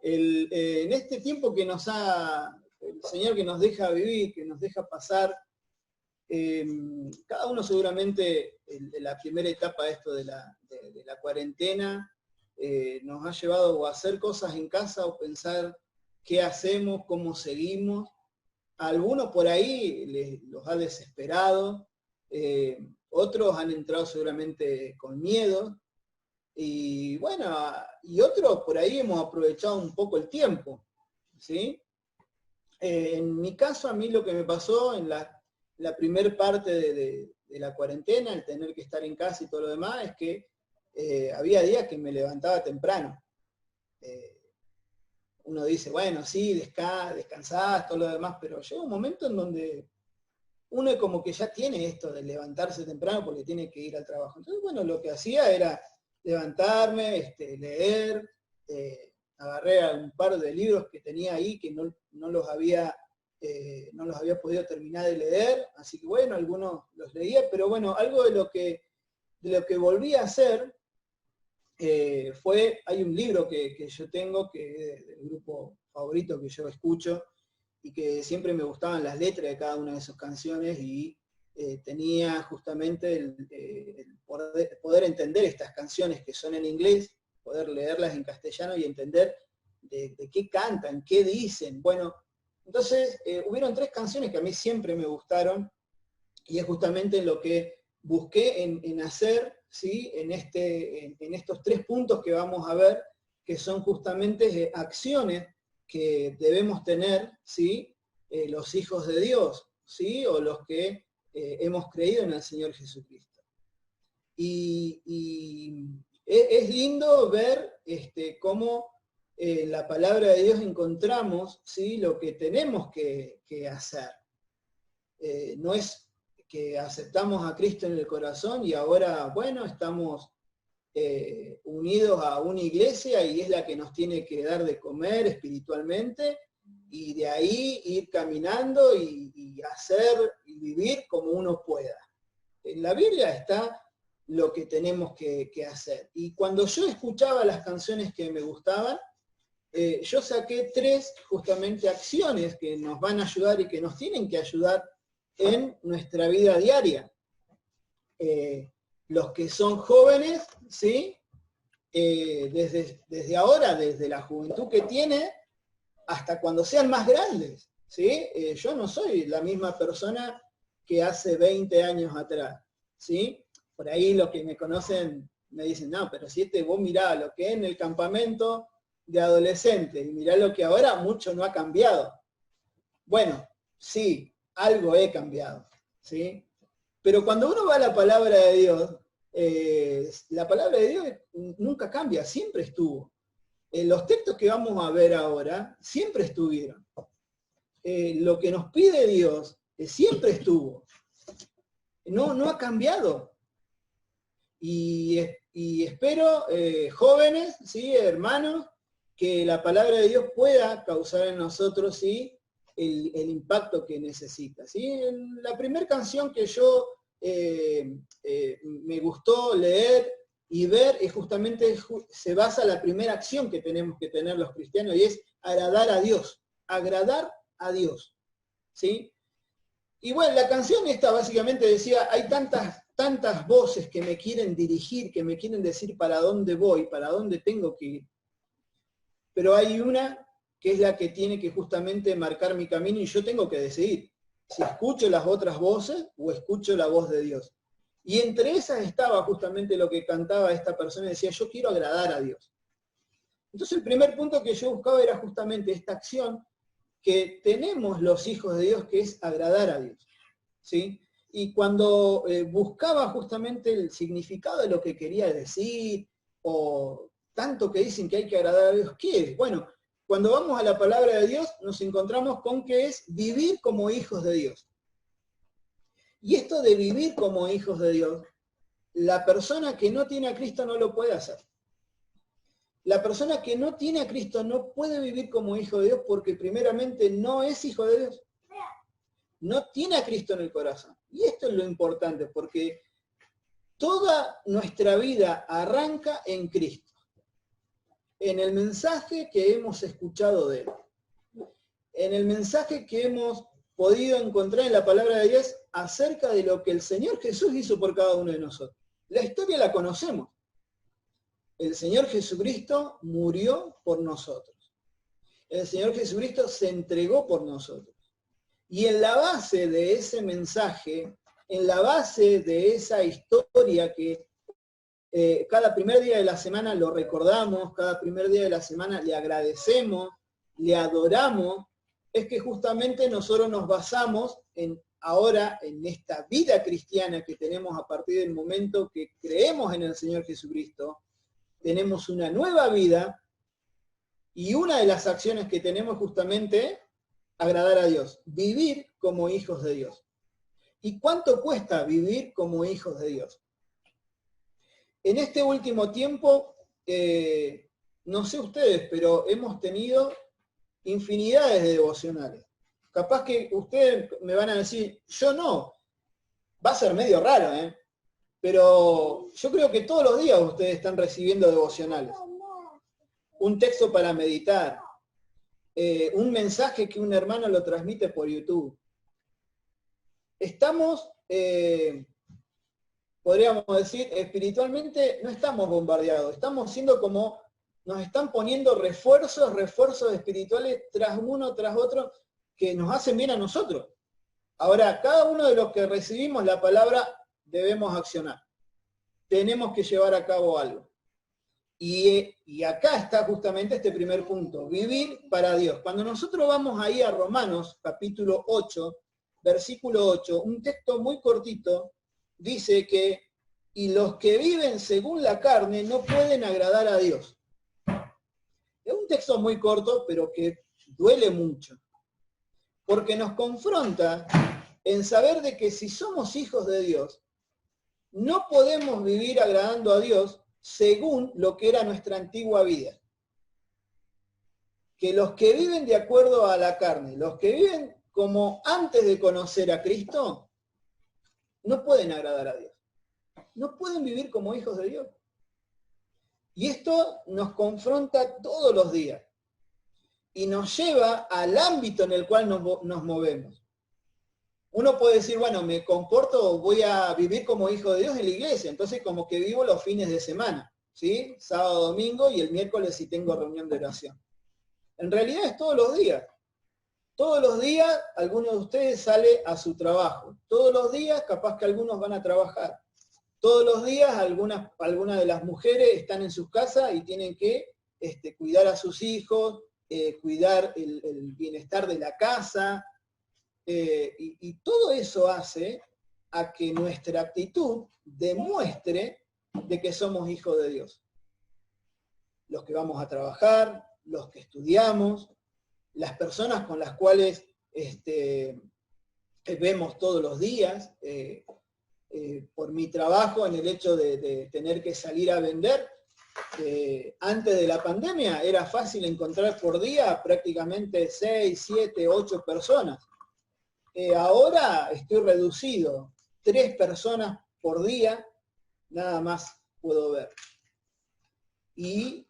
En este tiempo que el Señor que nos deja vivir, que nos deja pasar, cada uno seguramente en la primera etapa de esto de la cuarentena, nos ha llevado a hacer cosas en casa o pensar qué hacemos, cómo seguimos. A algunos por ahí los ha desesperado, otros han entrado seguramente con miedo, y bueno, y otros por ahí hemos aprovechado un poco el tiempo, ¿sí? En mi caso, a mí lo que me pasó en la primer parte de la cuarentena, el tener que estar en casa y todo lo demás, es que había días que me levantaba temprano. Uno dice, bueno, sí, descansás, todo lo demás, pero llega un momento en donde uno como que ya tiene esto de levantarse temprano porque tiene que ir al trabajo. Entonces, bueno, lo que hacía era levantarme, leer, agarré un par de libros que tenía ahí que no los había podido terminar de leer, así que bueno, algunos los leía, pero bueno, algo de lo que volví a hacer hay un libro que yo tengo, que es del grupo favorito que yo escucho, y que siempre me gustaban las letras de cada una de sus canciones, y tenía justamente el poder entender estas canciones que son en inglés, poder leerlas en castellano y entender de qué cantan, qué dicen. Bueno, entonces hubieron 3 canciones que a mí siempre me gustaron, y es justamente lo que busqué en hacer, ¿sí? en estos 3 puntos que vamos a ver, que son justamente acciones que debemos tener, ¿sí? Los hijos de Dios, ¿sí? O los que hemos creído en el Señor Jesucristo. Y es lindo ver cómo en la palabra de Dios encontramos, ¿sí? Lo que tenemos que hacer. No es que aceptamos a Cristo en el corazón y ahora, bueno, estamos unidos a una iglesia y es la que nos tiene que dar de comer espiritualmente, y de ahí ir caminando y hacer y vivir como uno pueda. En la Biblia está lo que tenemos que hacer. Y cuando yo escuchaba las canciones que me gustaban, yo saqué 3 justamente acciones que nos van a ayudar y que nos tienen que ayudar en nuestra vida diaria. Los que son jóvenes, ¿sí? Desde ahora, desde la juventud que tiene, hasta cuando sean más grandes, ¿sí? Yo no soy la misma persona que hace 20 años atrás, ¿sí? Por ahí los que me conocen me dicen, no, pero si vos mirá lo que es en el campamento de adolescentes y mirá lo que ahora, mucho no ha cambiado. Bueno, sí, algo he cambiado, ¿sí? Pero cuando uno va a la palabra de Dios, la palabra de Dios nunca cambia, siempre estuvo. Los textos que vamos a ver ahora siempre estuvieron. Lo que nos pide Dios siempre estuvo. No ha cambiado. Y espero, jóvenes, ¿sí? Hermanos, que la palabra de Dios pueda causar en nosotros, ¿sí? el impacto que necesita, ¿sí? La primera canción que yo me gustó leer y ver es justamente, se basa en la primera acción que tenemos que tener los cristianos, y es agradar a Dios, ¿sí? Y bueno, la canción esta básicamente decía, hay tantas voces que me quieren dirigir, que me quieren decir para dónde voy, para dónde tengo que ir, pero hay una que es la que tiene que justamente marcar mi camino, y yo tengo que decidir si escucho las otras voces o escucho la voz de Dios. Y entre esas estaba justamente lo que cantaba esta persona, y decía, yo quiero agradar a Dios. Entonces el primer punto que yo buscaba era justamente esta acción que tenemos los hijos de Dios, que es agradar a Dios, ¿sí? Y cuando buscaba justamente el significado de lo que quería decir, o tanto que dicen que hay que agradar a Dios, ¿qué es? Bueno, cuando vamos a la palabra de Dios nos encontramos con que es vivir como hijos de Dios. Y esto de vivir como hijos de Dios, la persona que no tiene a Cristo no lo puede hacer. La persona que no tiene a Cristo no puede vivir como hijo de Dios porque primeramente no es hijo de Dios. No tiene a Cristo en el corazón. Y esto es lo importante, porque toda nuestra vida arranca en Cristo. en el mensaje que hemos escuchado de Él, en el mensaje que hemos podido encontrar en la palabra de Dios acerca de lo que el Señor Jesús hizo por cada uno de nosotros. La historia la conocemos. El Señor Jesucristo murió por nosotros. El Señor Jesucristo se entregó por nosotros. Y en la base de ese mensaje, en la base de esa historia que cada primer día de la semana lo recordamos, cada primer día de la semana le agradecemos, le adoramos, es que justamente nosotros nos basamos ahora en esta vida cristiana que tenemos a partir del momento que creemos en el Señor Jesucristo. Tenemos una nueva vida y una de las acciones que tenemos justamente agradar a Dios, vivir como hijos de Dios. ¿Y cuánto cuesta vivir como hijos de Dios? En este último tiempo, no sé ustedes, pero hemos tenido infinidades de devocionales. Capaz que ustedes me van a decir, yo no. Va a ser medio raro, pero yo creo que todos los días ustedes están recibiendo devocionales. Un texto para meditar, un mensaje que un hermano lo transmite por YouTube. Estamos, podríamos decir, espiritualmente no estamos bombardeados, estamos siendo como, nos están poniendo refuerzos espirituales tras uno, tras otro, que nos hacen bien a nosotros. Ahora, cada uno de los que recibimos la palabra debemos accionar. Tenemos que llevar a cabo algo. Y acá está justamente este primer punto, vivir para Dios. Cuando nosotros vamos ahí a Romanos, capítulo 8, versículo 8, un texto muy cortito, dice que, y los que viven según la carne no pueden agradar a Dios. Es un texto muy corto, pero que duele mucho, porque nos confronta en saber de que si somos hijos de Dios, no podemos vivir agradando a Dios según lo que era nuestra antigua vida. Que los que viven de acuerdo a la carne, los que viven como antes de conocer a Cristo, no pueden agradar a Dios. No pueden vivir como hijos de Dios. Y esto nos confronta todos los días. Y nos lleva al ámbito en el cual nos movemos. Uno puede decir, bueno, me comporto, voy a vivir como hijo de Dios en la iglesia, entonces como que vivo los fines de semana, ¿sí? Sábado, domingo y el miércoles si tengo reunión de oración. En realidad es todos los días. Todos los días alguno de ustedes sale a su trabajo. Todos los días capaz que algunos van a trabajar. Todos los días algunas de las mujeres están en sus casas y tienen que cuidar a sus hijos, cuidar el bienestar de la casa, y todo eso hace a que nuestra actitud demuestre de que somos hijos de Dios. Los que vamos a trabajar, los que estudiamos, las personas con las cuales vemos todos los días, por mi trabajo en el hecho de tener que salir a vender. Antes de la pandemia era fácil encontrar por día prácticamente 6, 7, 8 personas. Ahora estoy reducido, 3 personas por día, nada más puedo ver. Y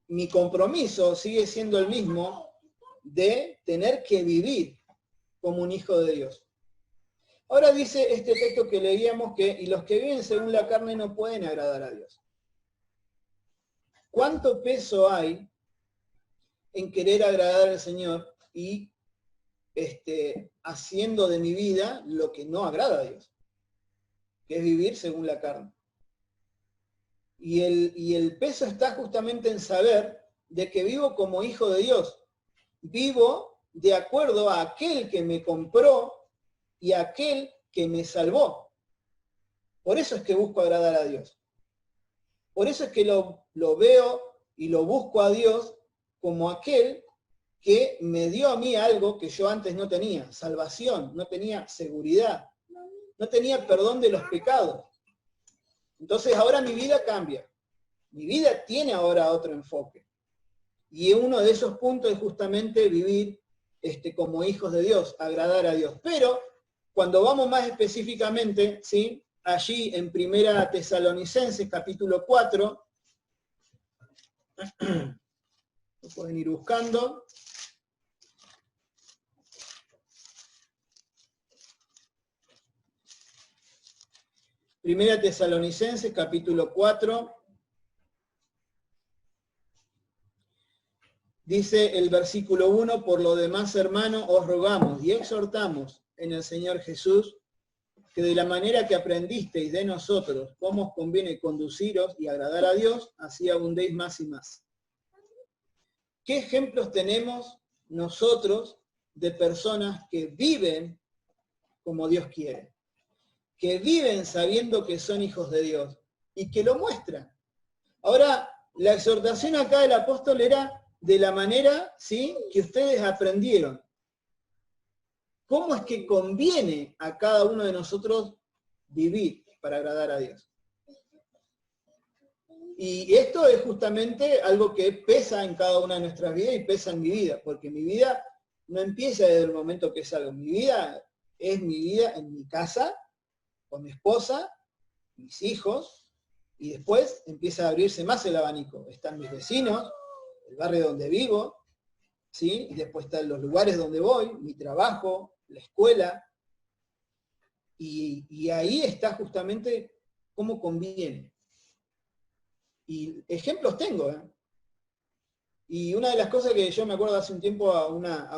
mi compromiso sigue siendo el mismo de tener que vivir como un hijo de Dios. Ahora dice este texto que leíamos que, y los que viven según la carne no pueden agradar a Dios. ¿Cuánto peso hay en querer agradar al Señor y haciendo de mi vida lo que no agrada a Dios, que es vivir según la carne? Y el peso está justamente en saber de que vivo como hijo de Dios, vivo de acuerdo a aquel que me compró y a aquel que me salvó. Por eso es que busco agradar a Dios. Por eso es que lo veo y lo busco a Dios como aquel que me dio a mí algo que yo antes no tenía, salvación, no tenía seguridad, no tenía perdón de los pecados. Entonces ahora mi vida cambia, mi vida tiene ahora otro enfoque. Y uno de esos puntos es justamente vivir como hijos de Dios, agradar a Dios. Pero cuando vamos más específicamente, ¿sí? Allí en 1 Tesalonicenses capítulo 4, Lo pueden ir buscando. Primera Tesalonicenses, capítulo 4. Dice el versículo 1, por lo demás, hermano, os rogamos y exhortamos en el Señor Jesús, que de la manera que aprendisteis de nosotros, cómo os conviene conduciros y agradar a Dios, así abundéis más y más. ¿Qué ejemplos tenemos nosotros de personas que viven como Dios quiere? Que viven sabiendo que son hijos de Dios y que lo muestran. Ahora, la exhortación acá del apóstol era de la manera, ¿sí?, que ustedes aprendieron. ¿Cómo es que conviene a cada uno de nosotros vivir para agradar a Dios? Y esto es justamente algo que pesa en cada una de nuestras vidas y pesa en mi vida, porque mi vida no empieza desde el momento que salgo. Mi vida es mi vida en mi casa, con mi esposa, mis hijos, y después empieza a abrirse más el abanico. Están mis vecinos, el barrio donde vivo, ¿sí? Y después están los lugares donde voy, mi trabajo, la escuela, y ahí está justamente cómo conviene. Y ejemplos tengo, ¿eh? Y una de las cosas que yo me acuerdo hace un tiempo a una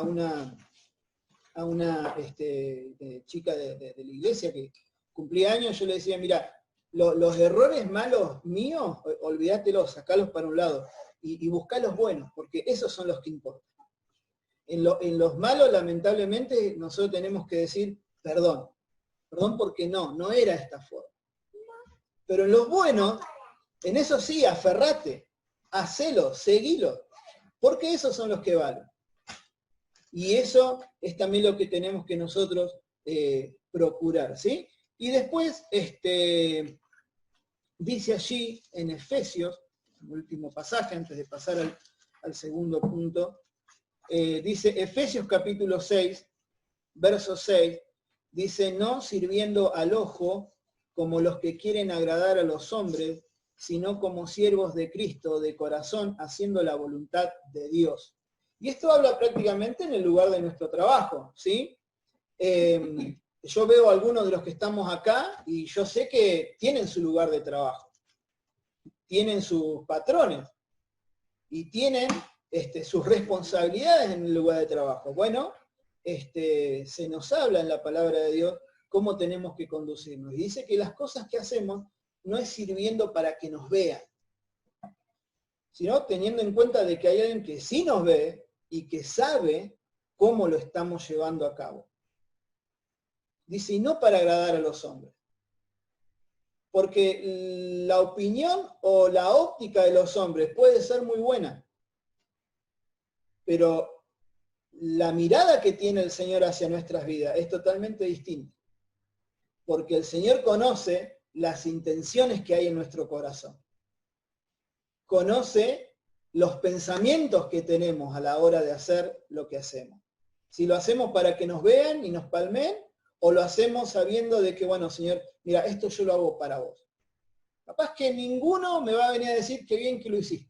chica de la iglesia que cumplía años, yo le decía, mira, los errores malos míos, olvídatelos, sacalos para un lado y buscá los buenos, porque esos son los que importan. En los malos, lamentablemente, nosotros tenemos que decir perdón porque no era esta forma. Pero en los buenos, en eso sí, aferrate, hacelo, seguilo, porque esos son los que valen. Y eso es también lo que tenemos que nosotros procurar, ¿sí? Y después, dice allí en Efesios, el último pasaje, antes de pasar al segundo punto, dice Efesios capítulo 6, verso 6, dice, no sirviendo al ojo como los que quieren agradar a los hombres, sino como siervos de Cristo, de corazón, haciendo la voluntad de Dios. Y esto habla prácticamente en el lugar de nuestro trabajo, ¿sí? Yo veo a algunos de los que estamos acá y yo sé que tienen su lugar de trabajo, tienen sus patrones y tienen sus responsabilidades en el lugar de trabajo. Bueno, se nos habla en la palabra de Dios cómo tenemos que conducirnos. Y dice que las cosas que hacemos no es sirviendo para que nos vean, sino teniendo en cuenta de que hay alguien que sí nos ve y que sabe cómo lo estamos llevando a cabo. Dice, y no para agradar a los hombres. Porque la opinión o la óptica de los hombres puede ser muy buena, pero la mirada que tiene el Señor hacia nuestras vidas es totalmente distinta. Porque el Señor conoce las intenciones que hay en nuestro corazón. Conoce los pensamientos que tenemos a la hora de hacer lo que hacemos. Si lo hacemos para que nos vean y nos palmen, o lo hacemos sabiendo de que, bueno, Señor, mira, esto yo lo hago para vos. Capaz que ninguno me va a venir a decir qué bien que lo hiciste.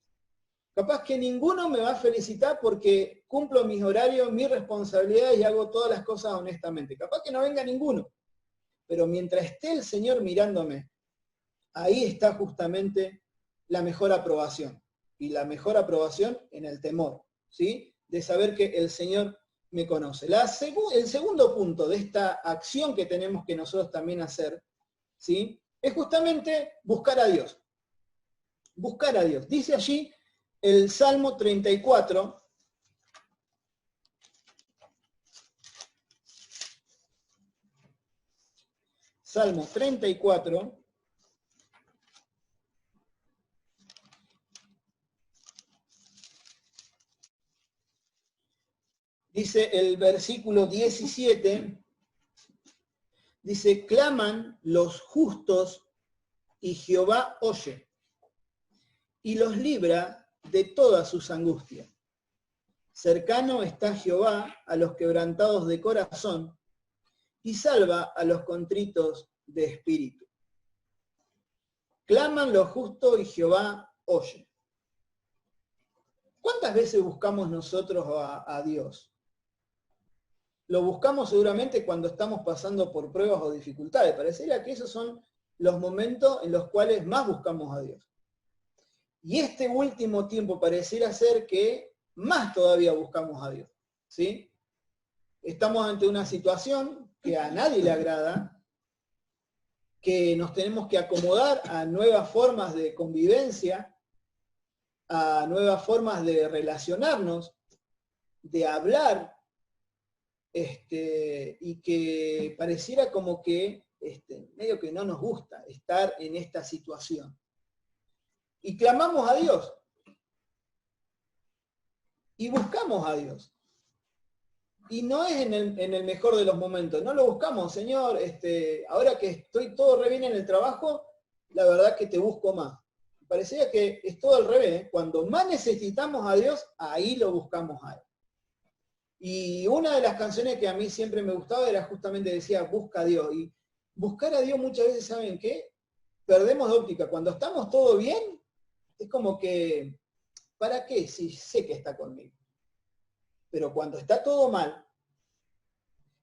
Capaz que ninguno me va a felicitar porque cumplo mis horarios, mis responsabilidades y hago todas las cosas honestamente. Capaz que no venga ninguno. Pero mientras esté el Señor mirándome, ahí está justamente la mejor aprobación. Y la mejor aprobación en el temor, ¿sí? De saber que el Señor me conoce. El segundo punto de esta acción que tenemos que nosotros también hacer, ¿sí?, es justamente buscar a Dios. Buscar a Dios. Dice allí el Salmo 34, Salmo 34, dice el versículo 17, dice, claman los justos y Jehová oye y los libra de todas sus angustias. Cercano está Jehová a los quebrantados de corazón y salva a los contritos de espíritu. Claman los justos y Jehová oye. ¿Cuántas veces buscamos nosotros a Dios? Lo buscamos seguramente cuando estamos pasando por pruebas o dificultades. Parecería que esos son los momentos en los cuales más buscamos a Dios. Y este último tiempo pareciera ser que más todavía buscamos a Dios. ¿Sí? Estamos ante una situación que a nadie le agrada, que nos tenemos que acomodar a nuevas formas de convivencia, a nuevas formas de relacionarnos, de hablar, y que pareciera como que medio que no nos gusta estar en esta situación. Y clamamos a Dios. Y buscamos a Dios. Y no es en el mejor de los momentos. No lo buscamos, Señor, ahora que estoy todo re bien en el trabajo, la verdad que te busco más. Parecía que es todo al revés. Cuando más necesitamos a Dios, ahí lo buscamos a Él. Y una de las canciones que a mí siempre me gustaba era justamente, decía, busca a Dios. Y buscar a Dios muchas veces, ¿saben qué? Perdemos de óptica. Cuando estamos todo bien, es como que, ¿para qué? Si sé que está conmigo. Pero cuando está todo mal,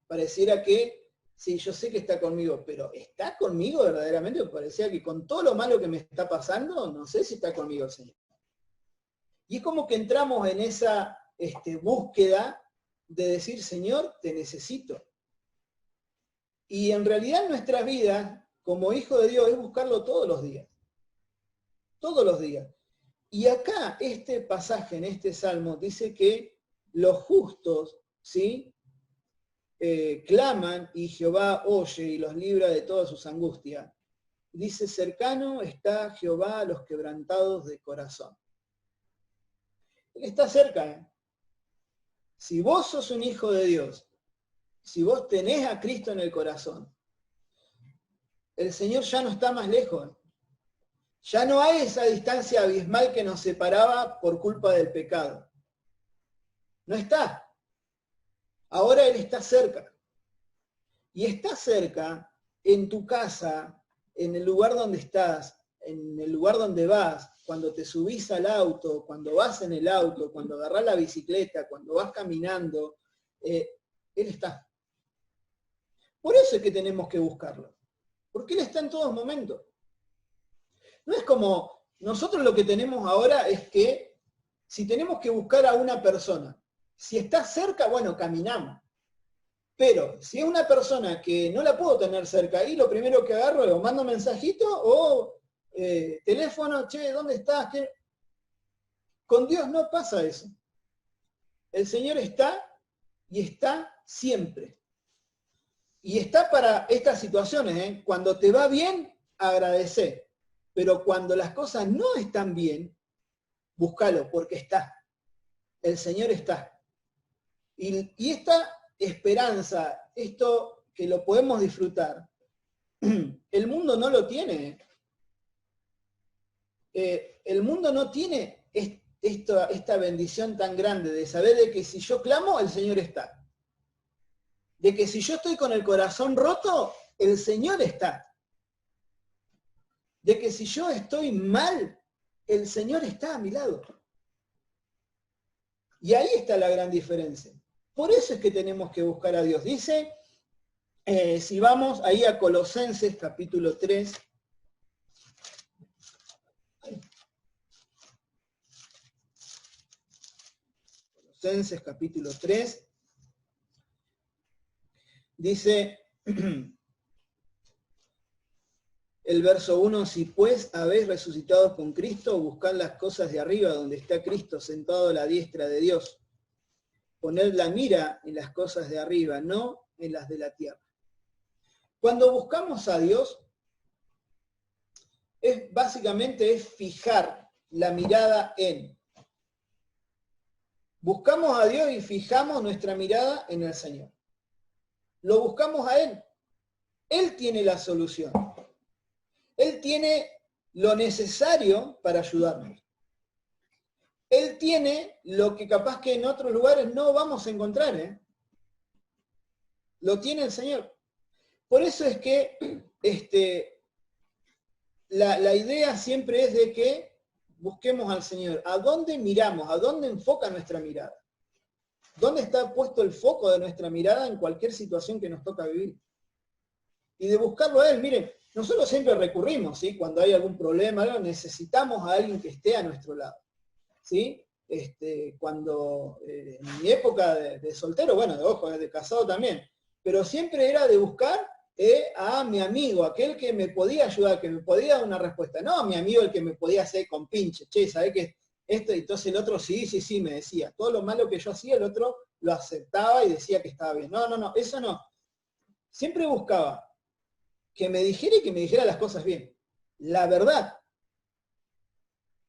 pareciera que, sí, yo sé que está conmigo, pero ¿está conmigo verdaderamente? Me parecía que con todo lo malo que me está pasando, no sé si está conmigo el Señor. Y es como que entramos en esa búsqueda de decir, Señor, te necesito. Y en realidad nuestras vidas, como hijo de Dios, es buscarlo todos los días. Todos los días. Y acá, este pasaje en este salmo dice que los justos, ¿sí? Claman y Jehová oye y los libra de todas sus angustias. Dice, cercano está Jehová a los quebrantados de corazón. Él está cerca, ¿eh? Si vos sos un hijo de Dios, si vos tenés a Cristo en el corazón, el Señor ya no está más lejos. Ya no hay esa distancia abismal que nos separaba por culpa del pecado. No está. Ahora Él está cerca. Y está cerca en tu casa, en el lugar donde estás, en el lugar donde vas, cuando te subís al auto, cuando vas en el auto, cuando agarrás la bicicleta, cuando vas caminando, Él está. Por eso es que tenemos que buscarlo. Porque Él está en todos momentos. No es como, nosotros lo que tenemos ahora es que si tenemos que buscar a una persona, si está cerca, bueno, caminamos. Pero si es una persona que no la puedo tener cerca, ahí lo primero que agarro es o mando mensajito o teléfono, che, ¿dónde estás? ¿Qué? Con Dios no pasa eso. El Señor está y está siempre. Y está para estas situaciones, ¿eh? Cuando te va bien, agradece. Pero cuando las cosas no están bien, búscalo, porque está. El Señor está. Y esta esperanza, esto que lo podemos disfrutar, el mundo no lo tiene. El mundo no tiene esta bendición tan grande de saber de que si yo clamo, el Señor está. De que si yo estoy con el corazón roto, el Señor está. De que si yo estoy mal, el Señor está a mi lado. Y ahí está la gran diferencia. Por eso es que tenemos que buscar a Dios. Dice, si vamos ahí a Colosenses capítulo 3, Colosenses capítulo 3, dice el verso 1, si pues habéis resucitado con Cristo, buscad las cosas de arriba, donde está Cristo sentado a la diestra de Dios. Poned la mira en las cosas de arriba, no en las de la tierra. Cuando buscamos a Dios, básicamente es fijar la mirada en. Buscamos a Dios y fijamos nuestra mirada en el Señor. Lo buscamos a Él. Él tiene la solución. Él tiene lo necesario para ayudarnos. Él tiene lo que capaz que en otros lugares no vamos a encontrar, ¿eh? Lo tiene el Señor. Por eso es que la idea siempre es de que busquemos al Señor. ¿A dónde miramos? ¿A dónde enfoca nuestra mirada? ¿Dónde está puesto el foco de nuestra mirada en cualquier situación que nos toca vivir? Y de buscarlo a Él. Miren, nosotros siempre recurrimos, ¿sí? Cuando hay algún problema, necesitamos a alguien que esté a nuestro lado, ¿sí? Cuando en mi época de soltero, bueno, de ojo, de casado también, pero siempre era de buscar a mi amigo, aquel que me podía ayudar, que me podía dar una respuesta, no a mi amigo el que me podía hacer con pinche, che, ¿sabés qué? Esto, entonces el otro sí, me decía. Todo lo malo que yo hacía, el otro lo aceptaba y decía que estaba bien. No, eso no. Siempre buscaba que me dijera y que me dijera las cosas bien. La verdad.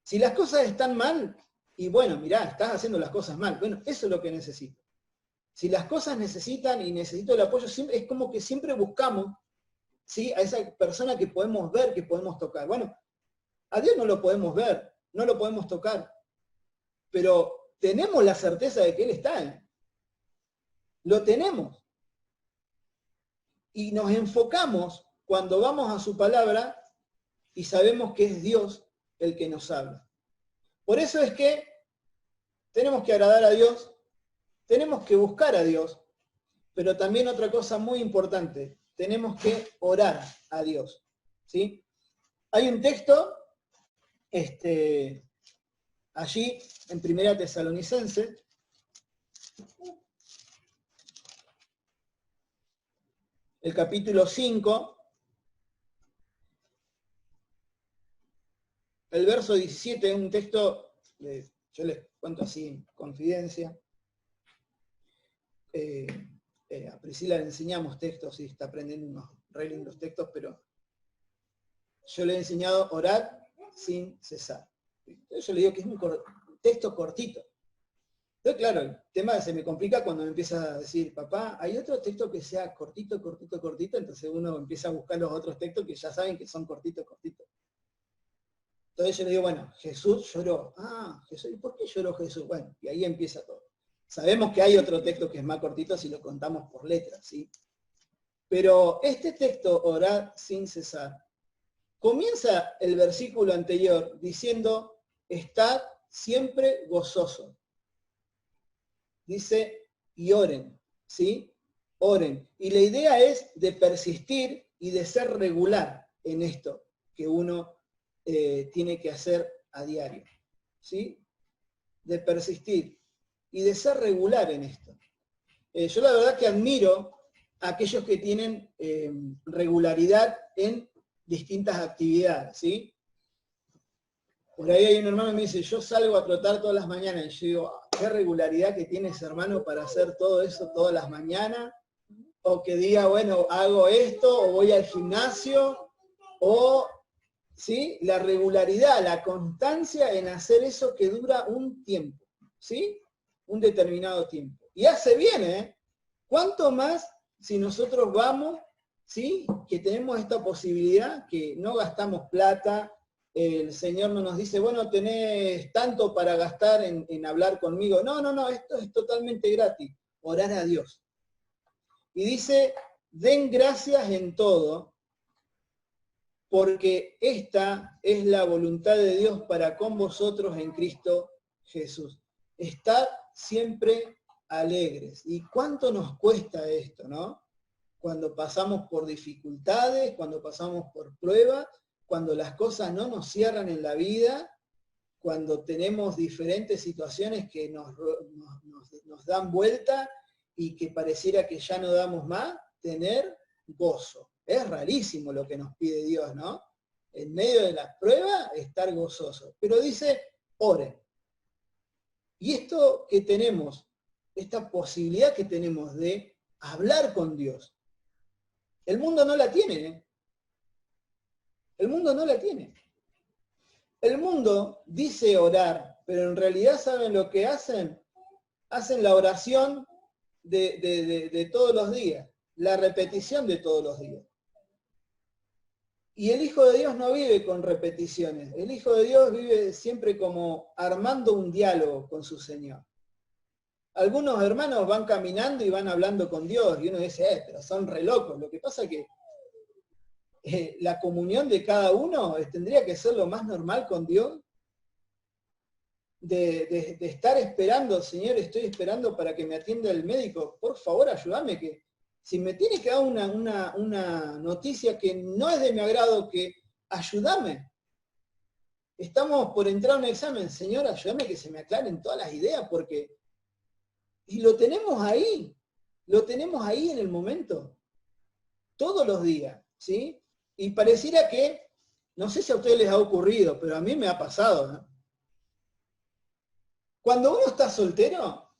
Si las cosas están mal, y bueno, mirá, estás haciendo las cosas mal. Bueno, eso es lo que necesito. Si las cosas necesitan y necesito el apoyo, siempre, es como que siempre buscamos, ¿sí?, a esa persona que podemos ver, que podemos tocar. Bueno, a Dios no lo podemos ver, no lo podemos tocar, pero tenemos la certeza de que Él está en. Lo tenemos. Y nos enfocamos cuando vamos a su palabra y sabemos que es Dios el que nos habla. Por eso es que tenemos que agradar a Dios, tenemos que buscar a Dios, pero también otra cosa muy importante, tenemos que orar a Dios, ¿sí? Hay un texto allí en Primera Tesalonicenses, el capítulo 5, el verso 17, un texto, yo les cuento así en confidencia, a Priscila le enseñamos textos y está aprendiendo unos re lindos textos, pero yo le he enseñado a orar sin cesar. Entonces yo le digo que es un texto cortito. Entonces, claro, el tema se me complica cuando me empieza a decir, papá, hay otro texto que sea cortito, entonces uno empieza a buscar los otros textos que ya saben que son cortitos. Entonces yo le digo, bueno, Jesús lloró. Ah, Jesús, ¿y por qué lloró Jesús? Bueno, y ahí empieza todo. Sabemos que hay otro texto que es más cortito si lo contamos por letras, ¿sí? Pero este texto, orar sin cesar, comienza el versículo anterior diciendo, estad siempre gozosos. Dice, y oren, ¿sí? Oren. Y la idea es de persistir y de ser regular en esto que uno tiene que hacer a diario, ¿sí? De persistir y de ser regular en esto. Yo la verdad que admiro a aquellos que tienen regularidad en distintas actividades, ¿sí? Por ahí hay un hermano que me dice, yo salgo a trotar todas las mañanas, y yo digo, qué regularidad que tiene ese hermano para hacer todo eso todas las mañanas, o que diga, bueno, hago esto, o voy al gimnasio, o, ¿sí?, la regularidad, la constancia en hacer eso que dura un tiempo, ¿sí?, un determinado tiempo. Y hace bien, ¿eh? ¿Cuánto más si nosotros vamos, ¿sí?, que tenemos esta posibilidad, que no gastamos plata, el Señor no nos dice, bueno, tenés tanto para gastar en hablar conmigo. No, esto es totalmente gratis, orar a Dios. Y dice, den gracias en todo, porque esta es la voluntad de Dios para con vosotros en Cristo Jesús. Estad siempre alegres. ¿Y cuánto nos cuesta esto, no? Cuando pasamos por dificultades, cuando pasamos por pruebas, cuando las cosas no nos cierran en la vida, cuando tenemos diferentes situaciones que nos dan vuelta y que pareciera que ya no damos más, tener gozo. Es rarísimo lo que nos pide Dios, ¿no? En medio de las pruebas, estar gozoso. Pero dice, oren. Y esto que tenemos, esta posibilidad que tenemos de hablar con Dios, el mundo no la tiene, ¿eh? El mundo no la tiene. El mundo dice orar, pero en realidad ¿saben lo que hacen? Hacen la oración de todos los días, la repetición de todos los días. Y el Hijo de Dios no vive con repeticiones. El Hijo de Dios vive siempre como armando un diálogo con su Señor. Algunos hermanos van caminando y van hablando con Dios, y uno dice, pero son re locos. Lo que pasa es que la comunión de cada uno tendría que ser lo más normal con Dios. de estar esperando, Señor, estoy esperando para que me atienda el médico, por favor ayúdame, que si me tiene que dar una noticia que no es de mi agrado, que ayúdame. Estamos por entrar a un examen, Señor, ayúdame que se me aclaren todas las ideas, porque... Y lo tenemos ahí en el momento, todos los días, ¿sí? Y pareciera que, no sé si a ustedes les ha ocurrido, pero a mí me ha pasado, ¿no? Cuando uno está soltero,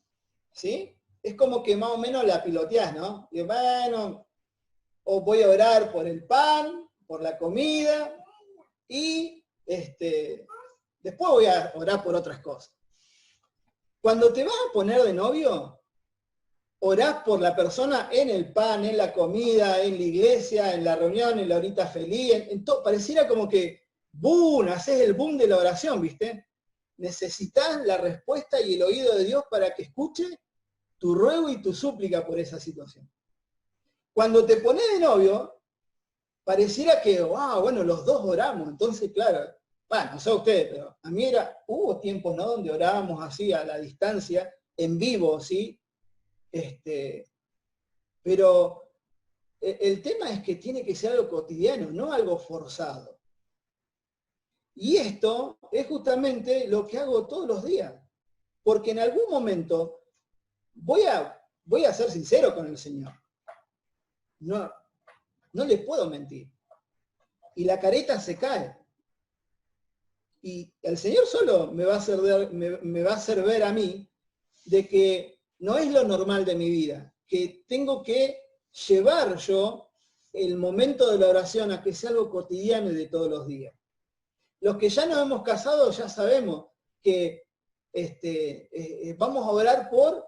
¿sí? Es como que más o menos la piloteás, ¿no? Y bueno, o voy a orar por el pan, por la comida, y después voy a orar por otras cosas. Cuando te vas a poner de novio, orás por la persona en el pan, en la comida, en la iglesia, en la reunión, en la horita feliz, en todo. Pareciera como que, ¡boom!, haces el boom de la oración, ¿viste? Necesitas la respuesta y el oído de Dios para que escuche tu ruego y tu súplica por esa situación. Cuando te pones de novio, pareciera que, wow, bueno, los dos oramos, entonces, claro, bueno, no sé ustedes, pero a mí hubo tiempos, ¿no?, donde orábamos así a la distancia, en vivo, ¿sí? Pero el tema es que tiene que ser algo cotidiano, no algo forzado. Y esto es justamente lo que hago todos los días, porque en algún momento voy a ser sincero con el Señor. No le puedo mentir. Y la careta se cae. Y el Señor solo me va a hacer ver a mí de que no es lo normal de mi vida, que tengo que llevar yo el momento de la oración a que sea algo cotidiano y de todos los días. Los que ya nos hemos casado ya sabemos que vamos a orar por,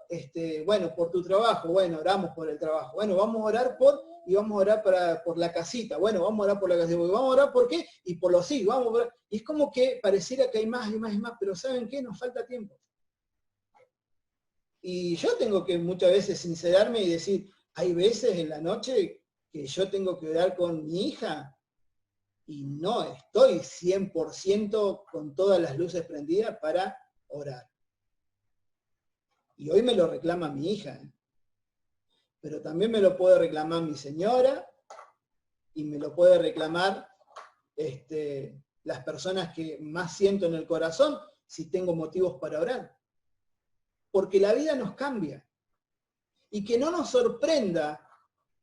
bueno, por tu trabajo, bueno, oramos por el trabajo, bueno, vamos a orar y vamos a orar por la casita, bueno, vamos a orar por la casita, vamos a orar por qué, y por los hijos, vamos a orar. Y es como que pareciera que hay más y más y más, pero ¿saben qué? Nos falta tiempo. Y yo tengo que muchas veces sincerarme y decir, hay veces en la noche que yo tengo que orar con mi hija y no estoy 100% con todas las luces prendidas para orar. Y hoy me lo reclama mi hija, ¿eh? Pero también me lo puede reclamar mi señora y me lo puede reclamar las personas que más siento en el corazón si tengo motivos para orar. Porque la vida nos cambia. Y que no nos sorprenda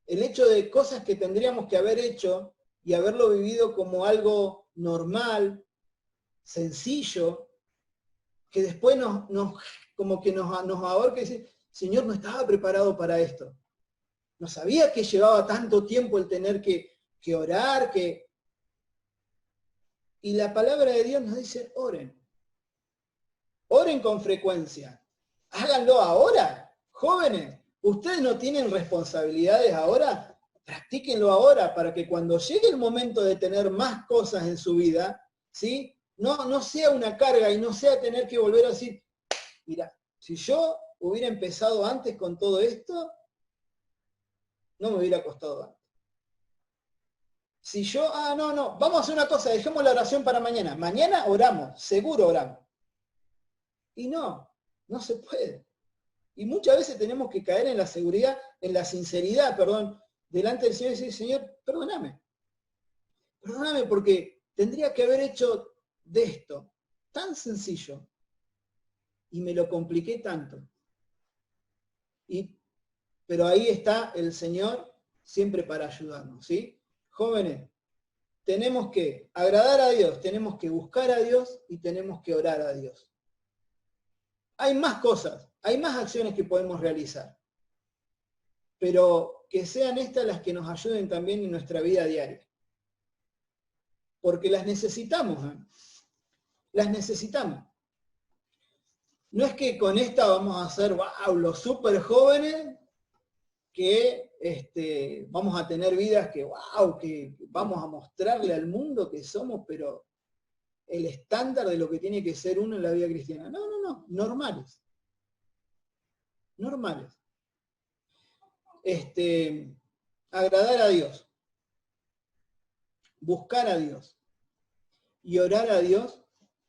el hecho de cosas que tendríamos que haber hecho y haberlo vivido como algo normal, sencillo, que después como que nos ahorca y dice, Señor, no estaba preparado para esto. No sabía que llevaba tanto tiempo el tener que orar, Y la palabra de Dios nos dice, oren. Oren con frecuencia. Háganlo ahora, jóvenes. Ustedes no tienen responsabilidades ahora, practíquenlo ahora para que cuando llegue el momento de tener más cosas en su vida, ¿sí?, no sea una carga y no sea tener que volver a decir, mira, si yo hubiera empezado antes con todo esto, no me hubiera costado antes. Si yo, no, vamos a hacer una cosa, dejemos la oración para mañana. Mañana oramos, seguro oramos. Y no se puede. Y muchas veces tenemos que caer en la seguridad, en la sinceridad, delante del Señor y decir, Señor, perdóname. Perdóname porque tendría que haber hecho de esto tan sencillo y me lo compliqué tanto. Pero ahí está el Señor siempre para ayudarnos, ¿sí? Jóvenes, tenemos que agradar a Dios, tenemos que buscar a Dios y tenemos que orar a Dios. Hay más cosas, hay más acciones que podemos realizar, pero que sean estas las que nos ayuden también en nuestra vida diaria. Porque las necesitamos, ¿eh? Las necesitamos. No es que con esta vamos a ser, wow, los súper jóvenes, que vamos a tener vidas que, wow, que vamos a mostrarle al mundo que somos, pero el estándar de lo que tiene que ser uno en la vida cristiana. No, normales. Normales. Agradar a Dios, buscar a Dios y orar a Dios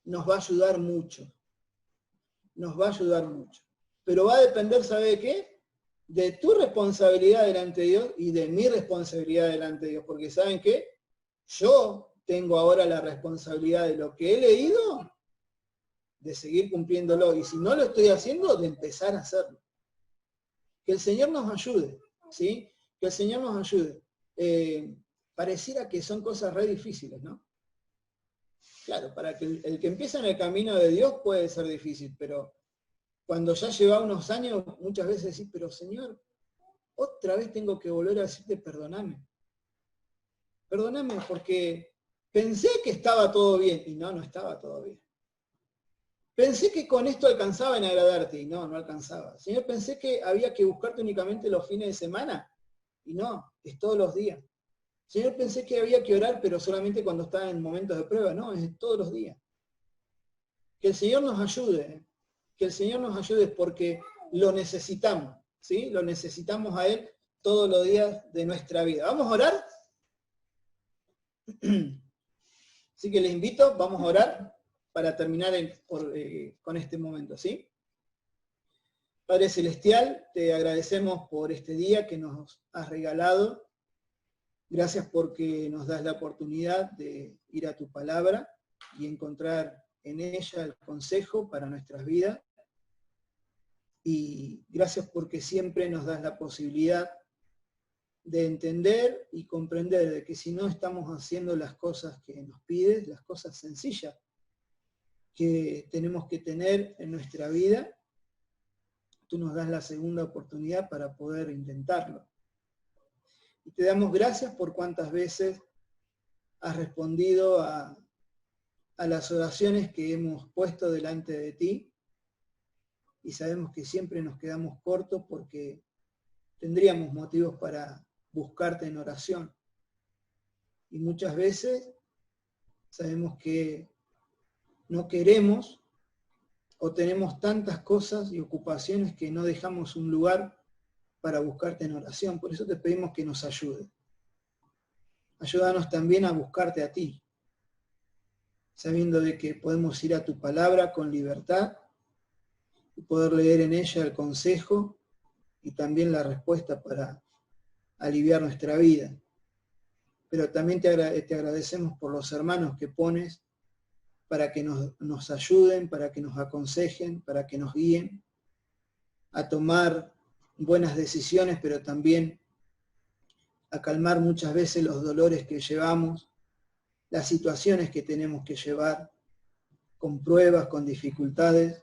nos va a ayudar mucho. nos va a ayudar mucho. Pero va a depender, ¿sabe de qué? De tu responsabilidad delante de Dios y de mi responsabilidad delante de Dios. Porque ¿saben qué? Yo tengo ahora la responsabilidad de lo que he leído, de seguir cumpliéndolo. Y si no lo estoy haciendo, de empezar a hacerlo. Que el Señor nos ayude, ¿sí? Que el Señor nos ayude. Pareciera que son cosas re difíciles, ¿no? Claro, para que el que empieza en el camino de Dios puede ser difícil, pero cuando ya lleva unos años, muchas veces decís, pero Señor, otra vez tengo que volver a decirte perdóname. Perdóname porque pensé que estaba todo bien, y no estaba todo bien. Pensé que con esto alcanzaba en agradarte, y no alcanzaba. Señor, pensé que había que buscarte únicamente los fines de semana, y no, es todos los días. Señor, pensé que había que orar, pero solamente cuando estaba en momentos de prueba, no, es todos los días. Que el Señor nos ayude, que el Señor nos ayude porque lo necesitamos, ¿sí? Lo necesitamos a Él todos los días de nuestra vida. ¿Vamos a orar? Así que les invito, vamos a orar para terminar con este momento, ¿sí? Padre Celestial, te agradecemos por este día que nos has regalado. Gracias porque nos das la oportunidad de ir a tu palabra y encontrar en ella el consejo para nuestras vidas. Y gracias porque siempre nos das la posibilidad de entender y comprender de que si no estamos haciendo las cosas que nos pides, las cosas sencillas que tenemos que tener en nuestra vida, tú nos das la segunda oportunidad para poder intentarlo. Y te damos gracias por cuántas veces has respondido a las oraciones que hemos puesto delante de ti, y sabemos que siempre nos quedamos cortos porque tendríamos motivos para buscarte en oración. Y muchas veces sabemos que no queremos o tenemos tantas cosas y ocupaciones que no dejamos un lugar para buscarte en oración. Por eso te pedimos que nos ayudes. Ayúdanos también a buscarte a ti, sabiendo de que podemos ir a tu palabra con libertad y poder leer en ella el consejo y también la respuesta para aliviar nuestra vida. Pero también te agradecemos por los hermanos que pones para que nos ayuden, para que nos aconsejen, para que nos guíen a tomar buenas decisiones, pero también a calmar muchas veces los dolores que llevamos, las situaciones que tenemos que llevar, con pruebas, con dificultades.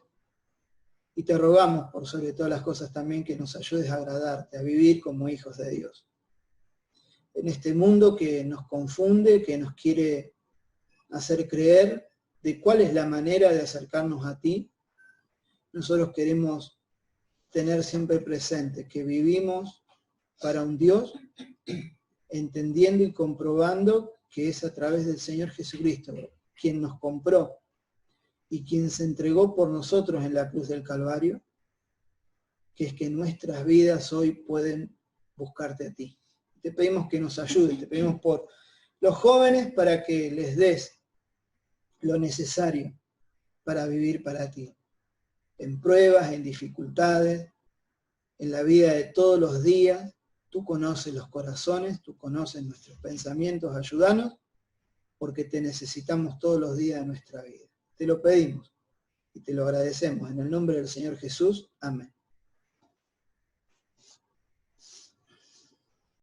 Y te rogamos, por sobre todas las cosas también, que nos ayudes a agradarte, a vivir como hijos de Dios. En este mundo que nos confunde, que nos quiere hacer creer de cuál es la manera de acercarnos a ti, nosotros queremos tener siempre presente que vivimos para un Dios, entendiendo y comprobando que es a través del Señor Jesucristo, quien nos compró y quien se entregó por nosotros en la cruz del Calvario, que es que nuestras vidas hoy pueden buscarte a ti. Te pedimos que nos ayudes, te pedimos por los jóvenes para que les des lo necesario para vivir para ti, en pruebas, en dificultades, en la vida de todos los días. Tú conoces los corazones, tú conoces nuestros pensamientos, ayúdanos, porque te necesitamos todos los días de nuestra vida. Te lo pedimos y te lo agradecemos. En el nombre del Señor Jesús. Amén.